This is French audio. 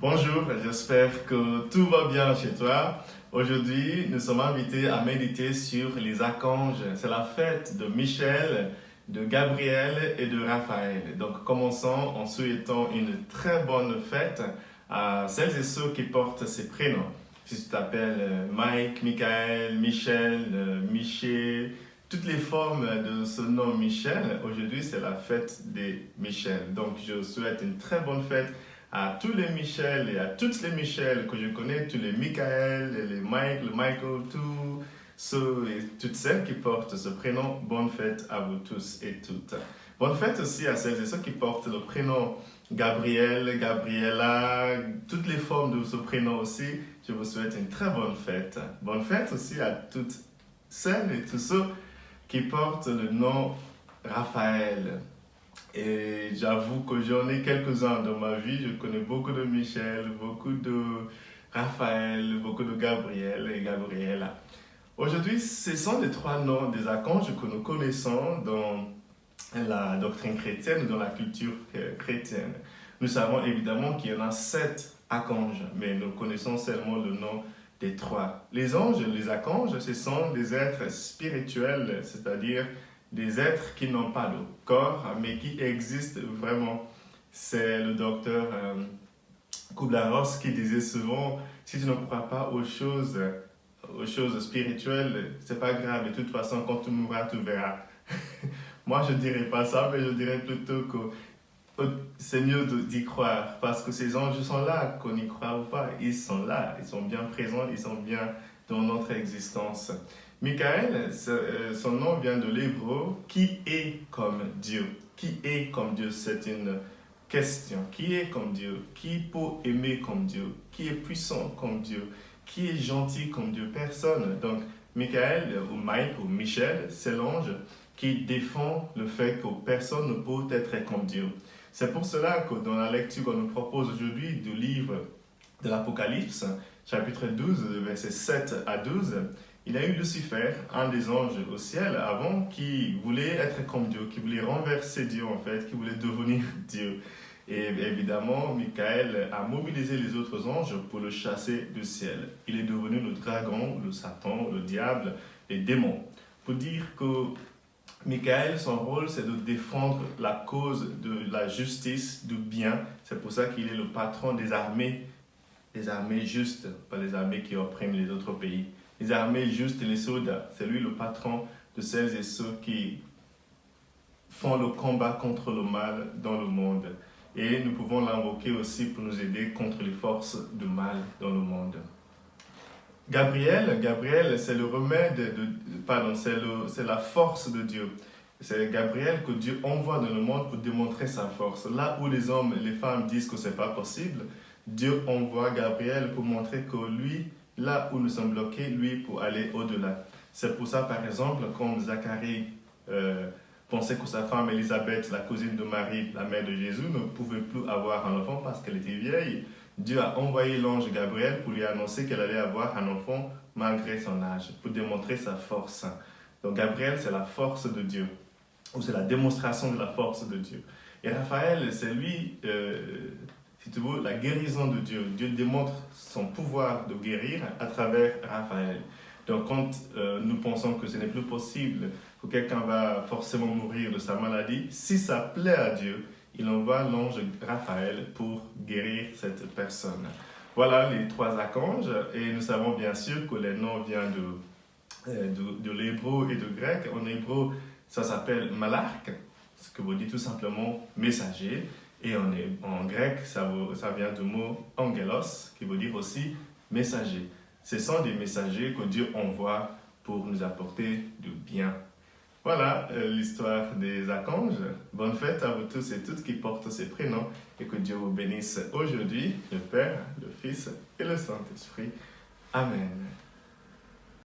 Bonjour, j'espère que tout va bien chez toi. Aujourd'hui, nous sommes invités à méditer sur les archanges. C'est la fête de Michel, de Gabriel et de Raphaël. Donc, commençons en souhaitant une très bonne fête à celles et ceux qui portent ces prénoms. Si tu t'appelles Mike, Michael, Michel, Miché, toutes les formes de ce nom Michel, aujourd'hui c'est la fête des Michel. Donc, je souhaite une très bonne fête à tous les Michel et à toutes les Michel que je connais, tous les Michael, les Mike, le Michael, tous ceux et toutes celles qui portent ce prénom. Bonne fête à vous tous et toutes. Bonne fête aussi à celles et ceux qui portent le prénom Gabriel, Gabriella, toutes les formes de ce prénom aussi. Je vous souhaite une très bonne fête. Bonne fête aussi à toutes celles et tous ceux qui portent le nom Raphaël. Et j'avoue que j'en ai quelques-uns dans ma vie. Je connais beaucoup de Michel, beaucoup de Raphaël, beaucoup de Gabriel et Gabriella. Aujourd'hui, ce sont les trois noms des archanges que nous connaissons dans la doctrine chrétienne ou dans la culture chrétienne. Nous savons évidemment qu'il y en a 7 archanges, mais nous connaissons seulement le nom des 3. Les anges, les archanges, ce sont des êtres spirituels, c'est-à-dire des êtres qui n'ont pas de corps, mais qui existent vraiment. C'est le docteur Kubler-Ross qui disait souvent, si tu ne crois pas aux choses spirituelles, c'est pas grave, de toute façon, quand tu mourras, tu verras. Moi, je dirais pas ça, mais je dirais plutôt que c'est mieux d'y croire, parce que ces anges sont là, qu'on y croit ou pas, ils sont là, ils sont bien présents, ils sont bien dans notre existence. Michael, son nom vient de l'hébreu, qui est comme Dieu. Qui est comme Dieu, c'est une question. Qui est comme Dieu? Qui peut aimer comme Dieu? Qui est puissant comme Dieu? Qui est gentil comme Dieu? Personne. Donc, Michael ou Mike ou Michel, c'est l'ange qui défend le fait que personne ne peut être comme Dieu. C'est pour cela que dans la lecture qu'on nous propose aujourd'hui du livre de l'Apocalypse, chapitre 12, versets 7 à 12, il y a eu Lucifer, un des anges au ciel avant, qui voulait être comme Dieu, qui voulait renverser Dieu en fait, qui voulait devenir Dieu. Et évidemment, Michael a mobilisé les autres anges pour le chasser du ciel. Il est devenu le dragon, le Satan, le diable, les démons. Pour dire que Michael, son rôle, c'est de défendre la cause de la justice, du bien. C'est pour ça qu'il est le patron des armées justes, pas les armées qui oppriment les autres pays. Les armées justes et les soldats, c'est lui le patron de celles et ceux qui font le combat contre le mal dans le monde. Et nous pouvons l'invoquer aussi pour nous aider contre les forces du mal dans le monde. Gabriel, c'est le remède, c'est la force de Dieu. C'est Gabriel que Dieu envoie dans le monde pour démontrer sa force. Là où les hommes et les femmes disent que ce n'est pas possible, Dieu envoie Gabriel pour montrer que lui, là où nous sommes bloqués, lui, pour aller au-delà. C'est pour ça, par exemple, quand Zacharie pensait que sa femme Élisabeth, la cousine de Marie, la mère de Jésus, ne pouvait plus avoir un enfant parce qu'elle était vieille, Dieu a envoyé l'ange Gabriel pour lui annoncer qu'elle allait avoir un enfant malgré son âge, pour démontrer sa force. Donc Gabriel, c'est la force de Dieu, ou c'est la démonstration de la force de Dieu. Et Raphaël, c'est lui, si tu veux, la guérison de Dieu. Dieu démontre son pouvoir de guérir à travers Raphaël. Donc quand nous pensons que ce n'est plus possible, que quelqu'un va forcément mourir de sa maladie, si ça plaît à Dieu, il envoie l'ange Raphaël pour guérir cette personne. Voilà les 3 archanges, et nous savons bien sûr que les noms viennent de l'hébreu et du grec. En hébreu, ça s'appelle malach, ce que veut dire tout simplement messager, et en grec, ça vient du mot angelos, qui veut dire aussi messager. Ce sont des messagers que Dieu envoie pour nous apporter du bien. Voilà l'histoire des archanges. Bonne fête à vous tous et toutes qui portent ces prénoms, et que Dieu vous bénisse aujourd'hui, le Père, le Fils et le Saint-Esprit. Amen.